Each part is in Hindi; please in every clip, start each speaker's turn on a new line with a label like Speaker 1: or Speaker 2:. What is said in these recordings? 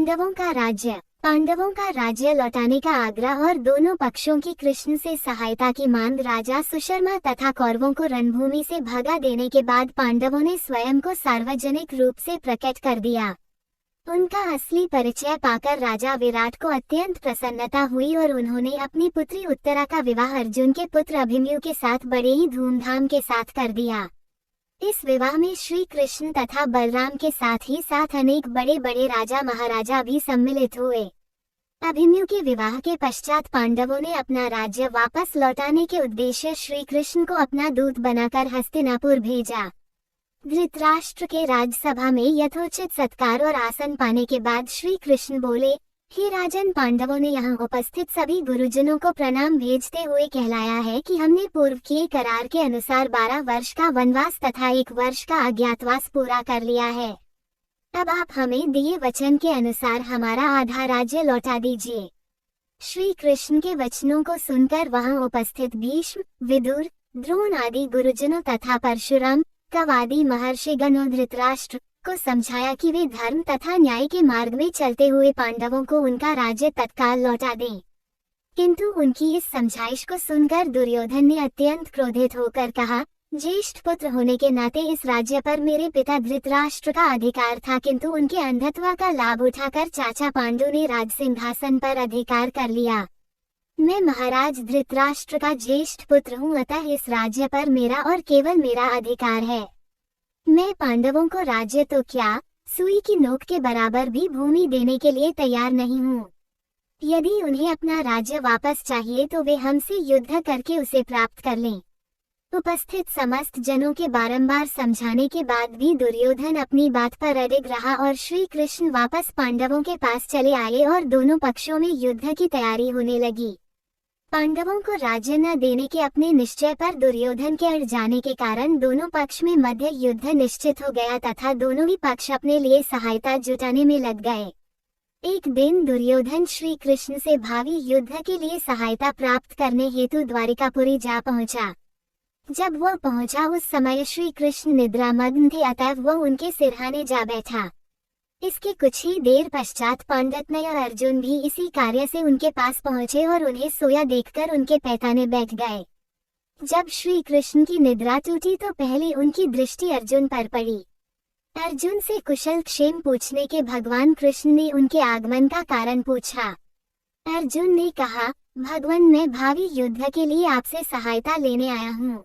Speaker 1: पांडवों का राज्य लौटाने का आग्रह और दोनों पक्षों की कृष्ण से सहायता की मांग। राजा सुशर्मा तथा कौरवों को रणभूमि से भगा देने के बाद पांडवों ने स्वयं को सार्वजनिक रूप से प्रकट कर दिया। उनका असली परिचय पाकर राजा विराट को अत्यंत प्रसन्नता हुई और उन्होंने अपनी पुत्री उत्तरा का विवाह अर्जुन के पुत्र अभिमन्यु के साथ बड़े ही धूमधाम के साथ कर दिया। इस विवाह में श्री कृष्ण तथा बलराम के साथ ही साथ अनेक बड़े बड़े राजा महाराजा भी सम्मिलित हुए। अभिमन्यु के विवाह के पश्चात पांडवों ने अपना राज्य वापस लौटाने के उद्देश्य श्री कृष्ण को अपना दूत बनाकर हस्तिनापुर भेजा। धृतराष्ट्र के राजसभा में यथोचित सत्कार और आसन पाने के बाद श्री कृष्ण बोले, हे राजन, पांडवों ने यहाँ उपस्थित सभी गुरुजनों को प्रणाम भेजते हुए कहलाया है कि हमने पूर्व किए करार के अनुसार 12 वर्ष का वनवास तथा 1 वर्ष का अज्ञातवास पूरा कर लिया है। अब आप हमें दिए वचन के अनुसार हमारा आधा राज्य लौटा दीजिए। श्री कृष्ण के वचनों को सुनकर वहां उपस्थित भीष्म, विदुर, द्रोण आदि गुरुजनों तथा परशुराम, कवादी महर्षिगण और धृतराष्ट्र को समझाया कि वे धर्म तथा न्याय के मार्ग में चलते हुए पांडवों को उनका राज्य तत्काल लौटा दें। किंतु उनकी इस समझाइश को सुनकर दुर्योधन ने अत्यंत क्रोधित होकर कहा, ज्येष्ठ पुत्र होने के नाते इस राज्य पर मेरे पिता धृतराष्ट्र का अधिकार था, किंतु उनके अंधत्व का लाभ उठाकर चाचा पांडु ने राज सिंहासन पर अधिकार कर लिया। मैं महाराज धृतराष्ट्र का ज्येष्ठ पुत्र हूँ, अतः इस राज्य पर मेरा और केवल मेरा अधिकार है। मैं पांडवों को राज्य तो क्या, सुई की नोक के बराबर भी भूमि देने के लिए तैयार नहीं हूँ। यदि उन्हें अपना राज्य वापस चाहिए तो वे हमसे युद्ध करके उसे प्राप्त कर लें। उपस्थित समस्त जनों के बारंबार समझाने के बाद भी दुर्योधन अपनी बात पर अडिग रहा और श्री कृष्ण वापस पांडवों के पास चले आए और दोनों पक्षों में युद्ध की तैयारी होने लगी। पांडवों को राज्य न देने के अपने निश्चय पर दुर्योधन के अड़ जाने के कारण दोनों पक्ष में मध्य युद्ध निश्चित हो गया तथा दोनों ही पक्ष अपने लिए सहायता जुटाने में लग गए। एक दिन दुर्योधन श्री कृष्ण से भावी युद्ध के लिए सहायता प्राप्त करने हेतु द्वारिकापुरी जा पहुंचा। जब वह पहुंचा उस समय श्री कृष्ण निद्रामग्न थे, अतः वह उनके सिरहाने जा बैठा। इसके कुछ ही देर पश्चात पांडतनय और अर्जुन भी इसी कार्य से उनके पास पहुंचे और उन्हें सोया देखकर उनके पैताने बैठ गए। जब श्री कृष्ण की निद्रा टूटी तो पहले उनकी दृष्टि अर्जुन पर पड़ी। अर्जुन से कुशल क्षेम पूछने के भगवान कृष्ण ने उनके आगमन का कारण पूछा। अर्जुन ने कहा, भगवान, मैं भावी युद्ध के लिए आपसे सहायता लेने आया हूँ।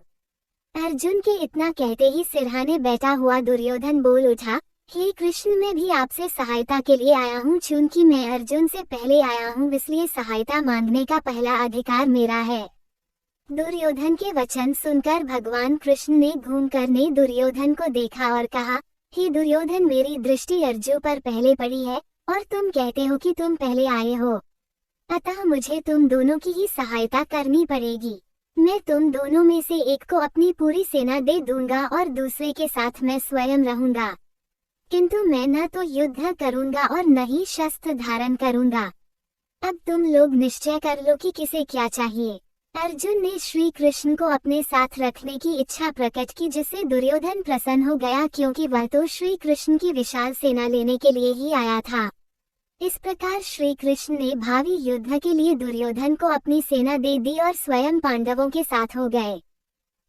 Speaker 1: अर्जुन के इतना कहते ही सिरहाने बैठा हुआ दुर्योधन बोल उठा, हे कृष्ण, मैं भी आपसे सहायता के लिए आया हूँ। चूंकि मैं अर्जुन से पहले आया हूँ इसलिए सहायता मांगने का पहला अधिकार मेरा है। दुर्योधन के वचन सुनकर भगवान कृष्ण ने घूमकर ने दुर्योधन को देखा और कहा, हे दुर्योधन, मेरी दृष्टि अर्जुन पर पहले पड़ी है और तुम कहते हो कि तुम पहले आए हो, अतः मुझे तुम दोनों की ही सहायता करनी पड़ेगी। मैं तुम दोनों में से एक को अपनी पूरी सेना दे दूंगा और दूसरे के साथ मैं स्वयं रहूंगा, किंतु मैं न तो युद्ध करूंगा और न ही शस्त्र धारण करूंगा। अब तुम लोग निश्चय कर लो कि किसे क्या चाहिए। अर्जुन ने श्री कृष्ण को अपने साथ रखने की इच्छा प्रकट की, जिससे दुर्योधन प्रसन्न हो गया, क्योंकि वह तो श्री कृष्ण की विशाल सेना लेने के लिए ही आया था। इस प्रकार श्री कृष्ण ने भावी युद्ध के लिए दुर्योधन को अपनी सेना दे दी और स्वयं पांडवों के साथ हो गए।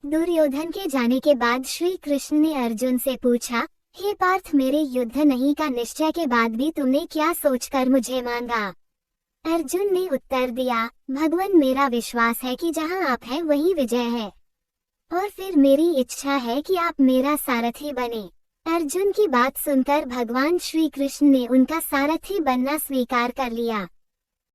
Speaker 1: दुर्योधन के जाने के बाद श्री कृष्ण ने अर्जुन से पूछा, हे पार्थ, मेरे युद्ध नहीं का निश्चय के बाद भी तुमने क्या सोचकर मुझे मांगा? अर्जुन ने उत्तर दिया, भगवान, मेरा विश्वास है कि जहां आप हैं वहीं विजय है, और फिर मेरी इच्छा है कि आप मेरा सारथी बने। अर्जुन की बात सुनकर भगवान श्री कृष्ण ने उनका सारथी बनना स्वीकार कर लिया।